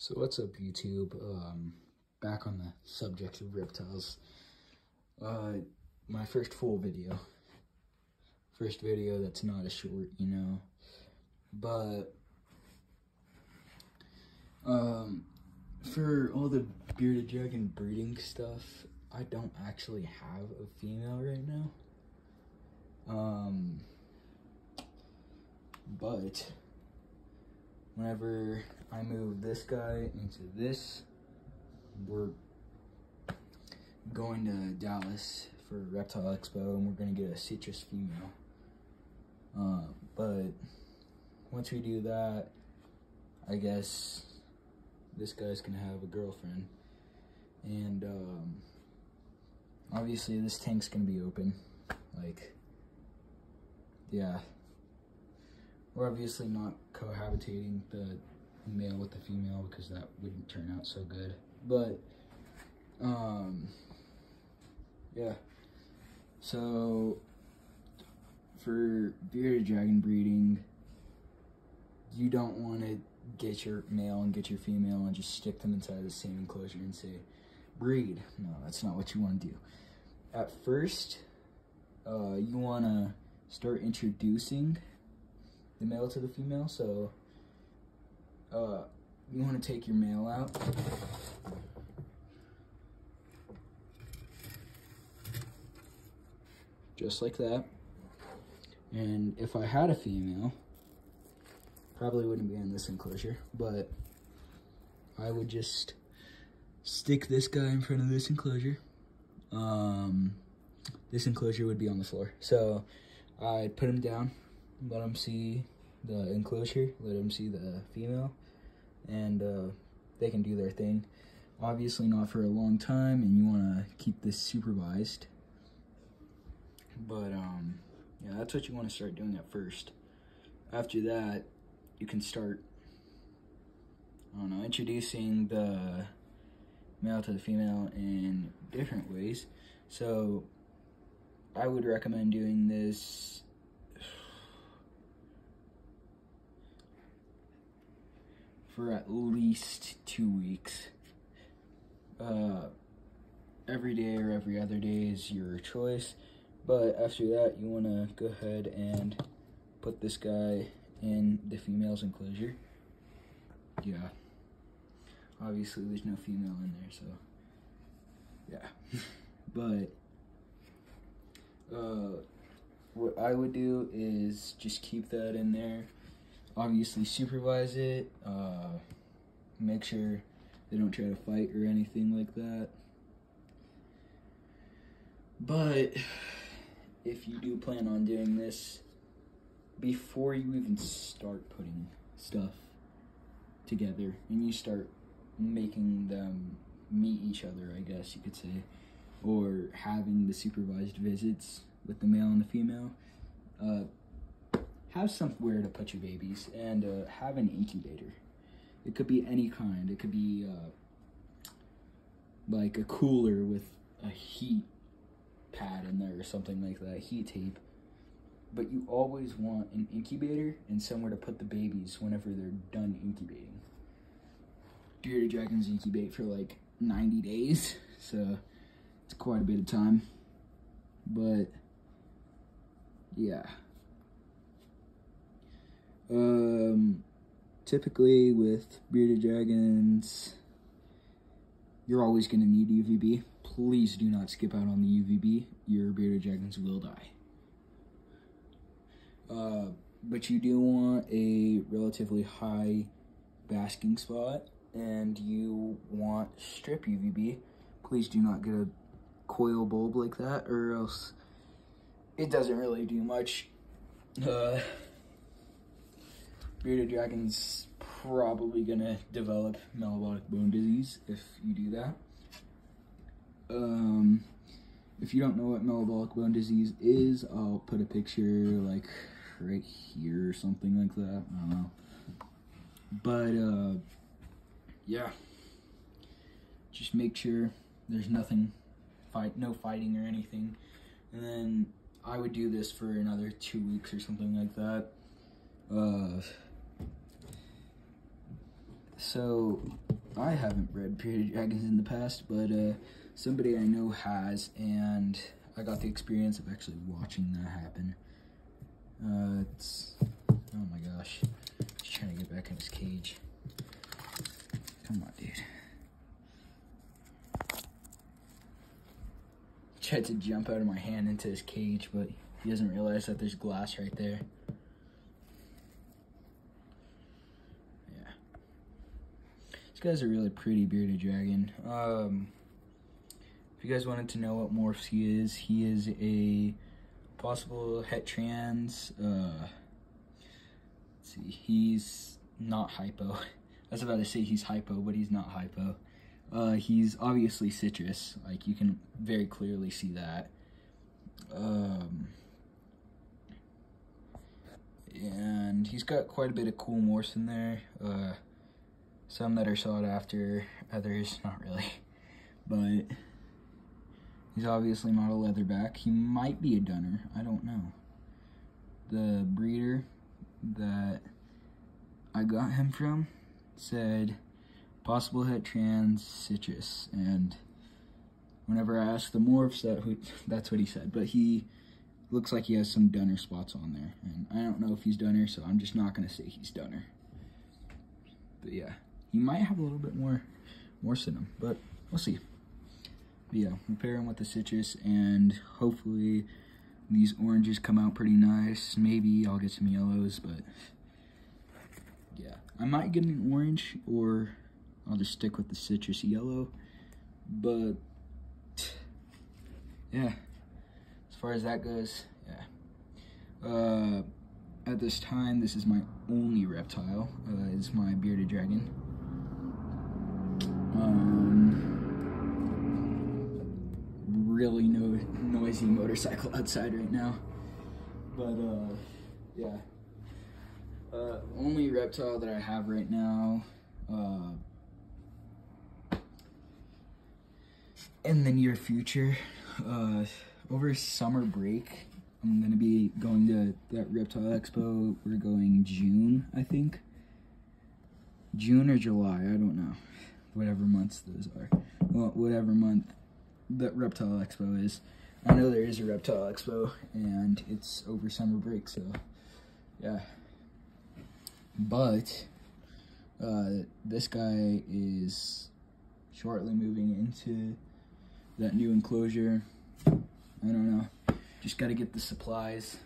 So what's up, YouTube? Back on the subject of reptiles. My first full video. First video that's not a short, you know. But for all the bearded dragon breeding stuff, I don't actually have a female right now. But whenever I move this guy into this, we're going to Dallas for Reptile Expo, and we're gonna get a citrus female. But once we do that, I guess this guy's gonna have a girlfriend, and obviously this tank's gonna be open. Like, yeah, we're obviously not cohabitating the male with the female because that wouldn't turn out so good. But yeah, so for bearded dragon breeding, you don't want to get your male and get your female and just stick them inside the same enclosure and say breed. No, that's not what you want to do. At first, you want to start introducing the male to the female. So you want to take your male out, just like that. And if I had a female, probably wouldn't be in this enclosure, but I would just stick this guy in front of this enclosure. This enclosure would be on the floor. So I'd put him down, let him see the enclosure, let him see the female, and they can do their thing. Obviously not for a long time, and you want to keep this supervised. But yeah, that's what you want to start doing at first. After that, you can start, I don't know, introducing the male to the female in different ways. So I would recommend doing this for at least 2 weeks. Every day or every other day is your choice. But after that, you want to go ahead and put this guy in the female's enclosure. Yeah. Obviously, there's no female in there, so yeah. But what I would do is just keep that in there. Obviously, supervise it. Make sure they don't try to fight or anything like that. But if you do plan on doing this, before you even start putting stuff together and you start making them meet each other, I guess you could say, or having the supervised visits with the male and the female, have somewhere to put your babies, and have an incubator. It could be any kind. It could be like a cooler with a heat pad in there or something like that, heat tape. But you always want an incubator and somewhere to put the babies whenever they're done incubating. Bearded dragons incubate for like 90 days, so it's quite a bit of time. But yeah, typically with bearded dragons, you're always going to need UVB. Please do not skip out on the UVB. Your bearded dragons will die. But you do want a relatively high basking spot, and you want strip UVB. Please do not get a coil bulb like that, or else it doesn't really do much. Bearded dragons probably gonna develop metabolic bone disease if you do that. If you don't know what metabolic bone disease is, I'll put a picture like right here or something like that. I don't know. But yeah, just make sure there's nothing, no fighting or anything. And then I would do this for another 2 weeks or something like that. So I haven't bred bearded dragons in the past, but somebody I know has, and I got the experience of actually watching that happen. Oh my gosh. He's trying to get back in his cage. Come on, dude. Tried to jump out of my hand into his cage, but he doesn't realize that there's glass right there. Yeah. This guy's a really pretty bearded dragon. If you guys wanted to know what morphs he is a possible het trans. Let's see, he's not hypo. I was about to say he's hypo, but he's not hypo. He's obviously citrus, like you can very clearly see that. And he's got quite a bit of cool morphs in there. Some that are sought after, others not really. But he's obviously not a leatherback. He might be a dunner, I don't know. The breeder that I got him from said possible het trans citrus, and whenever I asked the morphs, that's what he said. But he looks like he has some dunner spots on there, and I don't know if he's dunner, so I'm just not gonna say he's dunner. But yeah, he might have a little bit more morphs in him, but we'll see. But yeah, we'll pair him with the citrus, and hopefully these oranges come out pretty nice. Maybe I'll get some yellows, but yeah, I might get an orange, or I'll just stick with the citrus yellow. But yeah, as far as that goes, yeah. At this time, this is my only reptile. It's my bearded dragon. Really noisy motorcycle outside right now. But yeah. Only reptile that I have right now. In the near future, over summer break, I'm gonna be going to that reptile expo. We're going June, I think. June or July, I don't know. Whatever months those are. Well, whatever month that reptile expo is. I know there is a reptile expo, and it's over summer break, so yeah. But this guy is shortly moving into that new enclosure. I don't know, just got to get the supplies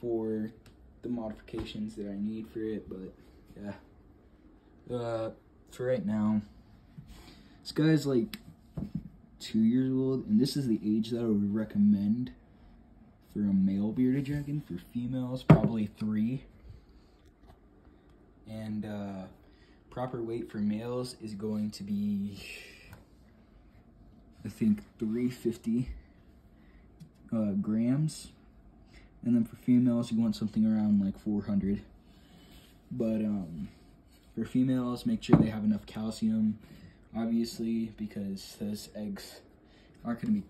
for the modifications that I need for it. But yeah, for right now, this guy's like 2 years old, and this is the age that I would recommend for a male bearded dragon. For females, probably 3. And proper weight for males is going to be, I think, 350 grams. And then for females, you want something around like 400. But for females, make sure they have enough calcium, obviously, because those eggs aren't going to be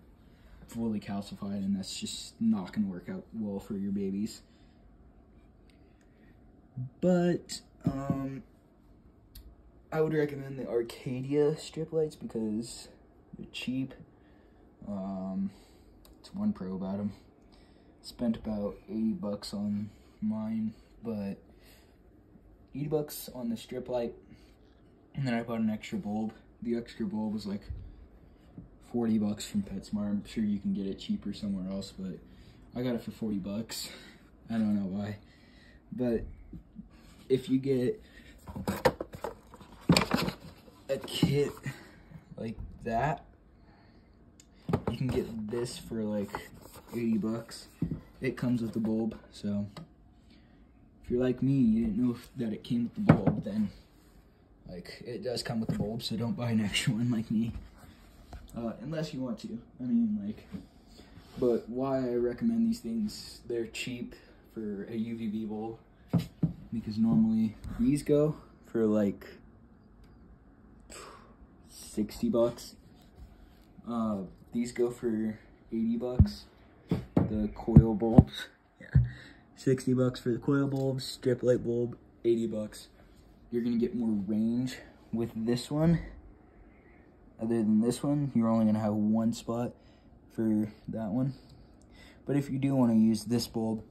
fully calcified, and that's just not going to work out well for your babies. But I would recommend the Arcadia strip lights because they're cheap. It's one pro about them. Spent about $80 on mine, but $80 on the strip light, and then I bought an extra bulb. The extra bulb was like $40 from PetSmart. I'm sure you can get it cheaper somewhere else, but I got it for $40. I don't know why, but if you get a kit like that, you can get this for like $80. It comes with the bulb, so if you're like me, you didn't know that it came with the bulb, then like it does come with the bulb, so don't buy an extra one like me, unless you want to. I mean, like, but why I recommend these things, they're cheap for a UVB bulb, because normally these go for like $60. These go for $80. The coil bulbs, yeah, $60 for the coil bulbs. Strip light bulb, $80. You're gonna get more range with this one, other than this one, you're only going to have one spot for that one. But if you do want to use this bulb,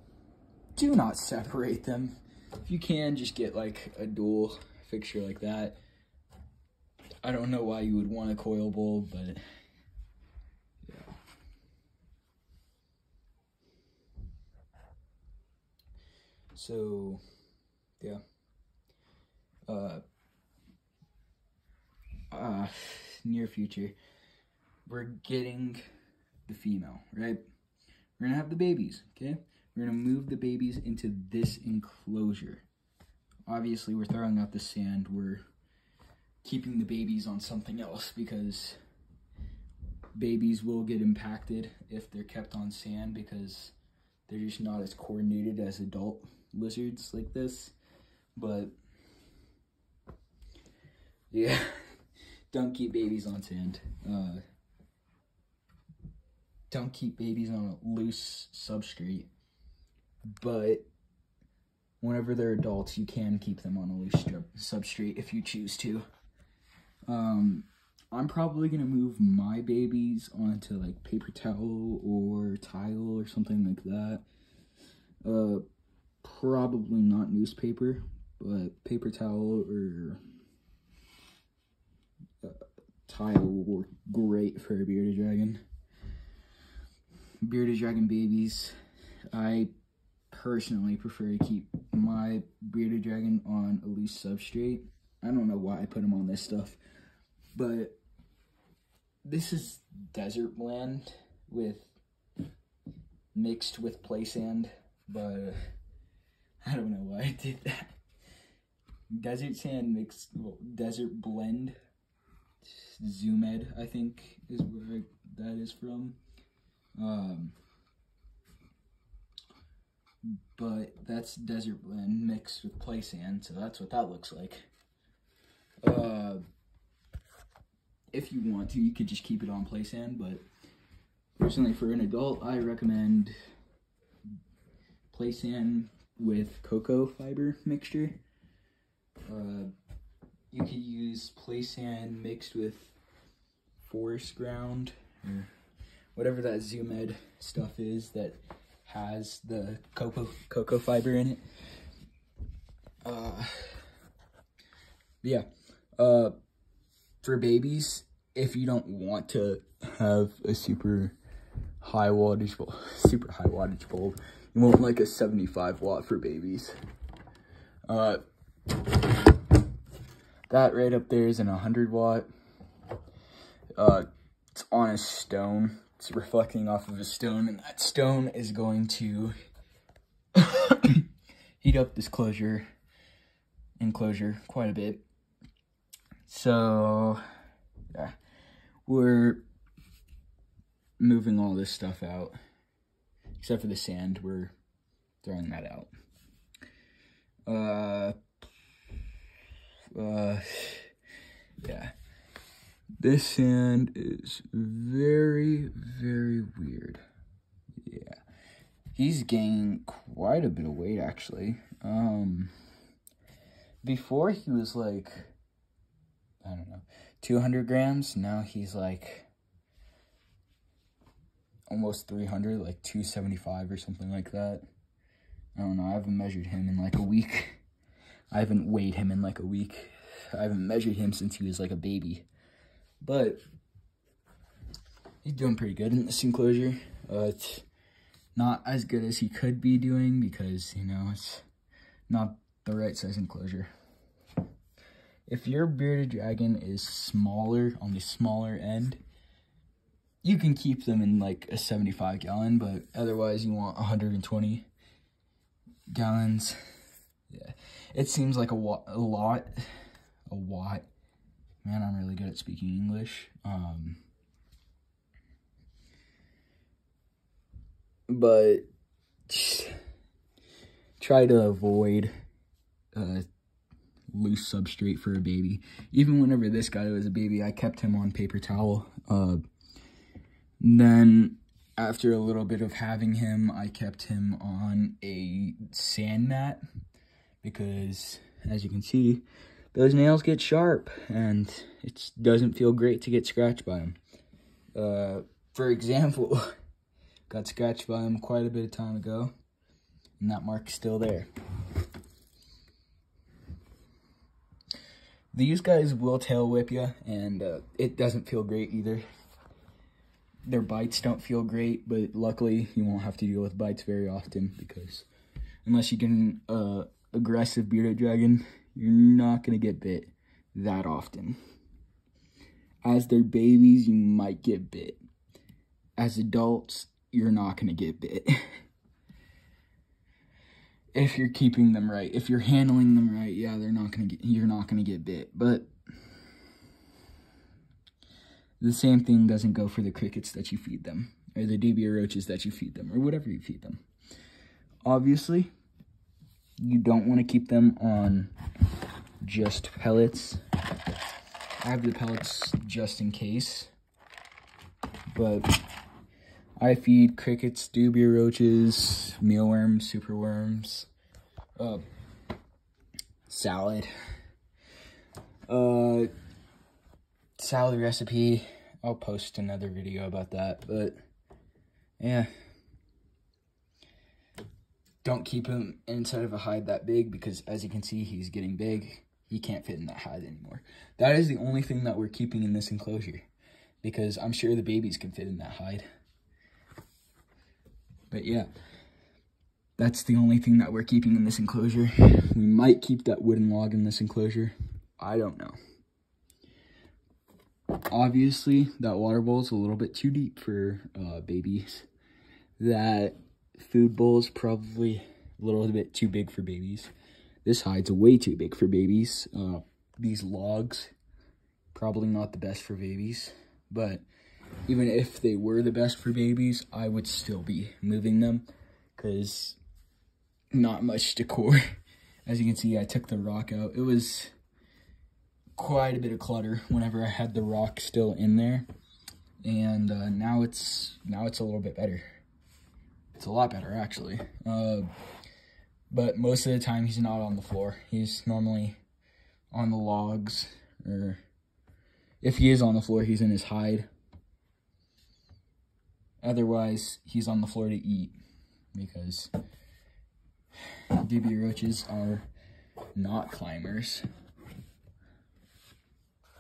do not separate them. If you can, just get like a dual fixture like that. I don't know why you would want a coil bulb, but yeah. So, yeah. Near future, we're getting the female, right? We're gonna have the babies, okay? We're gonna move the babies into this enclosure. Obviously, we're throwing out the sand. We're keeping the babies on something else because babies will get impacted if they're kept on sand because they're just not as coordinated as adult lizards like this. But yeah, don't keep babies on sand. Don't keep babies on a loose substrate. But whenever they're adults, you can keep them on a loose substrate if you choose to. I'm probably gonna move my babies onto like paper towel or tile or something like that. Probably not newspaper, but paper towel or tile will work great for a bearded dragon. Bearded dragon babies, I personally prefer to keep my bearded dragon on a loose substrate. I don't know why I put him on this stuff, but this is desert blend mixed with play sand, but I don't know why I did that. Desert sand mixed, well, desert blend, Zoomed, I think is where that is from. But that's desert blend mixed with play sand, so that's what that looks like. If you want to, you could just keep it on play sand, but personally for an adult, I recommend play sand with cocoa fiber mixture. You could use play sand mixed with forest ground, or whatever that Zoomed stuff is that has the cocoa fiber in it. Yeah. For babies, if you don't want to have a super high wattage bulb, you want like a 75 watt for babies. That right up there is an 100 watt. It's on a stone. It's reflecting off of a stone, and that stone is going to heat up this enclosure quite a bit. So, yeah, we're moving all this stuff out, except for the sand. We're throwing that out. Yeah. This sand is very, very weird. Yeah. He's gaining quite a bit of weight, actually. Before he was like, I don't know, 200 grams. Now he's like almost 300, like 275 or something like that. I don't know. I haven't measured him in like a week. I haven't weighed him in like a week. I haven't measured him since he was like a baby. But he's doing pretty good in this enclosure. It's not as good as he could be doing because, you know, it's not the right size enclosure. If your bearded dragon is smaller, on the smaller end, you can keep them in like a 75 gallon, but otherwise you want 120 gallons. Yeah, it seems like a lot. Man, I'm really good at speaking English. But try to avoid loose substrate for a baby. Even whenever this guy was a baby, I kept him on paper towel. Then after a little bit of having him, I kept him on a sand mat because, as you can see, those nails get sharp, and it doesn't feel great to get scratched by them. For example, got scratched by them quite a bit of time ago, and that mark's still there. These guys will tail whip you, and it doesn't feel great either. Their bites don't feel great, but luckily you won't have to deal with bites very often, because unless you get an aggressive bearded dragon, you're not going to get bit that often. As they're babies, you might get bit. As adults, you're not going to get bit. If you're keeping them right, if you're handling them right, yeah, you're not going to get bit. But the same thing doesn't go for the crickets that you feed them, or the dubia roaches that you feed them, or whatever you feed them. Obviously, you don't want to keep them on just pellets. I have the pellets just in case, but I feed crickets, dubia roaches, mealworms, superworms, salad. Salad recipe. I'll post another video about that, but yeah. Don't keep him inside of a hide that big, because as you can see, he's getting big. He can't fit in that hide anymore. That is the only thing that we're keeping in this enclosure, because I'm sure the babies can fit in that hide. But yeah, that's the only thing that we're keeping in this enclosure. We might keep that wooden log in this enclosure. I don't know. Obviously, that water bowl is a little bit too deep for babies. That food bowl is probably a little bit too big for babies. This hide's way too big for babies. These logs, probably not the best for babies. But even if they were the best for babies, I would still be moving them, because not much decor. As you can see, I took the rock out. It was quite a bit of clutter whenever I had the rock still in there, and now it's a little bit better. It's a lot better, actually. But most of the time he's not on the floor. He's normally on the logs, or if he is on the floor, he's in his hide. Otherwise, he's on the floor to eat, because dubia roaches are not climbers.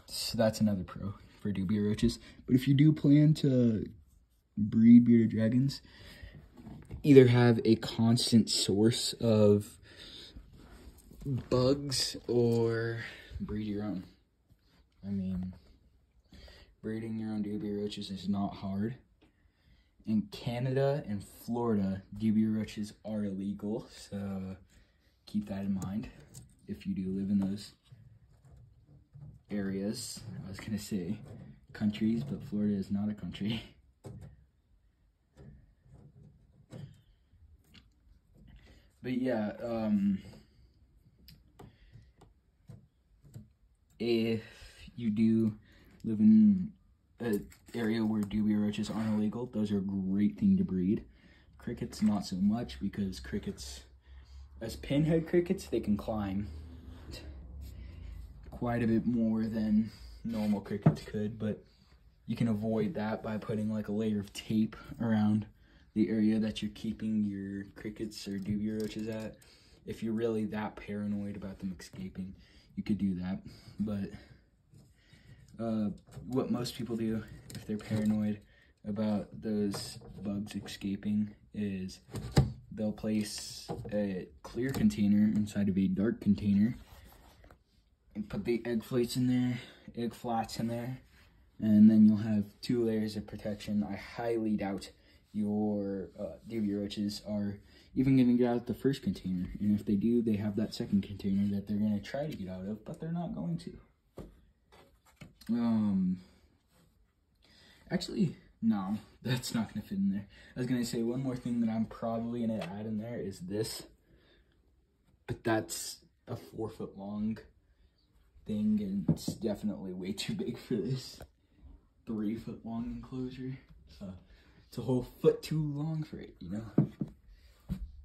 So that's another pro for dubia roaches. But if you do plan to breed bearded dragons, either have a constant source of bugs or breed your own. I mean, breeding your own dubia roaches is not hard. In Canada and Florida, dubia roaches are illegal, so keep that in mind if you do live in those areas. I was gonna say countries, but Florida is not a country. But yeah, if you do live in an area where dubia roaches aren't illegal, those are a great thing to breed. Crickets, not so much, because crickets, as pinhead crickets, they can climb quite a bit more than normal crickets could, but you can avoid that by putting like a layer of tape around the area that you're keeping your crickets or dubia roaches at. If you're really that paranoid about them escaping, you could do that. But what most people do if they're paranoid about those bugs escaping is they'll place a clear container inside of a dark container and put the egg flats in there, and then you'll have 2 layers of protection. I highly doubt your dubia roaches are even going to get out of the first container, and if they do, they have that second container that they're going to try to get out of, but they're not going to. Actually, no, that's not going to fit in there. I was going to say one more thing that I'm probably going to add in there is this, but that's a 4-foot long thing, and it's definitely way too big for this 3-foot long enclosure. So it's a whole foot too long for it, you know.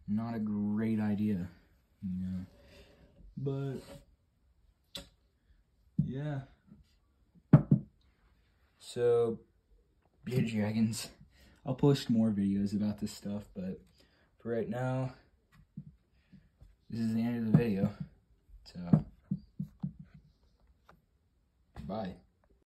Not a great idea, you know. But yeah. So, bearded dragons. I'll post more videos about this stuff, but for right now, this is the end of the video. So, bye.